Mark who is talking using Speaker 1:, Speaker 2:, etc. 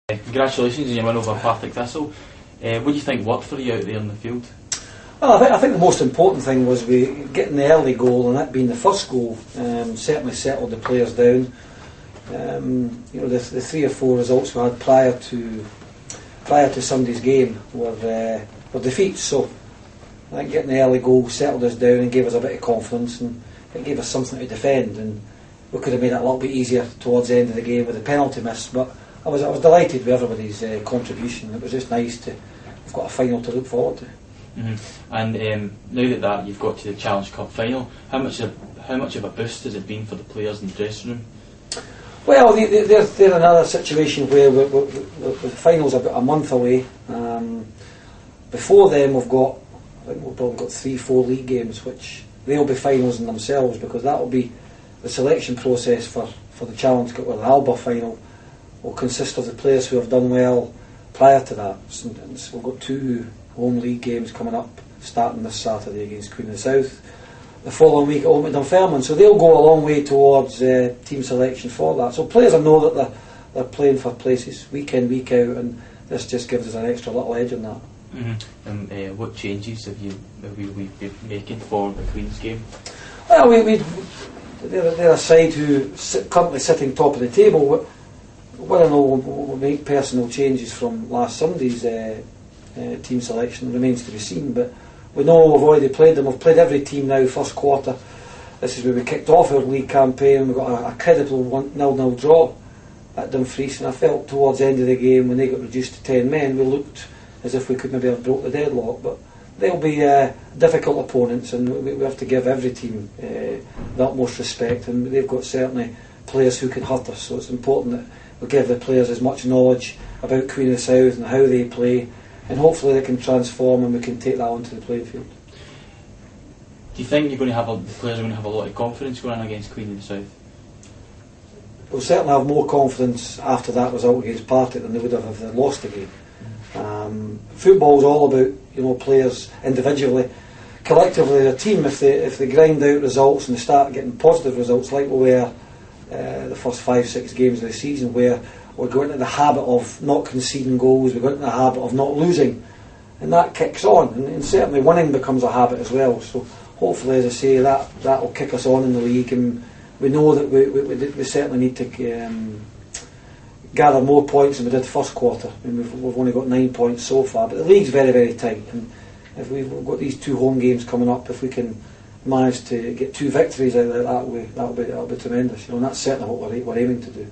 Speaker 1: Congratulations on your win over Partick Thistle. What do you think worked for you out there in the field?
Speaker 2: Well, I think the most important thing was getting the early goal, and that being the first goal. Certainly settled the players down. The 3 or 4 results we had prior to Sunday's game were defeats. So I think getting the early goal settled us down and gave us a bit of confidence, and it gave us something to defend. And we could have made it a little bit easier towards the end of the game with the penalty miss, but I was delighted with everybody's contribution. It was just nice to have got a final to look forward to.
Speaker 1: Mm-hmm. And now that you've got to the Challenge Cup final, how much of a boost has it been for the players in the dressing room?
Speaker 2: Well, they're another situation where the final's about a month away. Before then, we've probably got 3-4 league games, which they'll be finals in themselves, because that will be the selection process for the Challenge Cup, or the ALBA final will consist of the players who have done well prior to that. So we've got 2 home league games coming up, starting this Saturday against Queen of the South, the following week at home at Dunfermline. So they'll go a long way towards team selection for that. So players will know that they're playing for places week in, week out, and this just gives us an extra little edge on that.
Speaker 1: Mm-hmm. And what changes have we been making for the Queen's game?
Speaker 2: Well, they're a side who currently sitting top of the table. Whether or not we'll make personal changes from last Sunday's team selection remains to be seen, but we know we've already played them. We've played every team now first quarter. This is where we kicked off our league campaign. We got a credible 0-0 draw at Dumfries, and I felt towards the end of the game, when they got reduced to 10 men, we looked as if we could maybe have broke the deadlock. But they'll be difficult opponents, and we have to give every team the utmost respect, and they've got certainly players who can hurt us, so it's important that we give the players as much knowledge about Queen of the South and how they play, and hopefully they can transform and we can take that onto the playing field.
Speaker 1: Do you think the players are going to have a lot of confidence going in against Queen of the South?
Speaker 2: We'll certainly have more confidence after that result against Partick than they would have if they lost the game. Football is all about players individually. Collectively as a team, if they grind out results and they start getting positive results like we were the first 5-6 games of the season, where we're going into the habit of not conceding goals, we're going into the habit of not losing, and that kicks on, and certainly winning becomes a habit as well. So hopefully, as I say, that will kick us on in the league, and we know that we certainly need to gather more points than we did first quarter. I mean, we've only got 9 points so far, but the league's very, very tight, and if we've got these 2 home games coming up, if we can manage to get 2 victories out of that, that'll be tremendous. And that's certainly what we're aiming to do.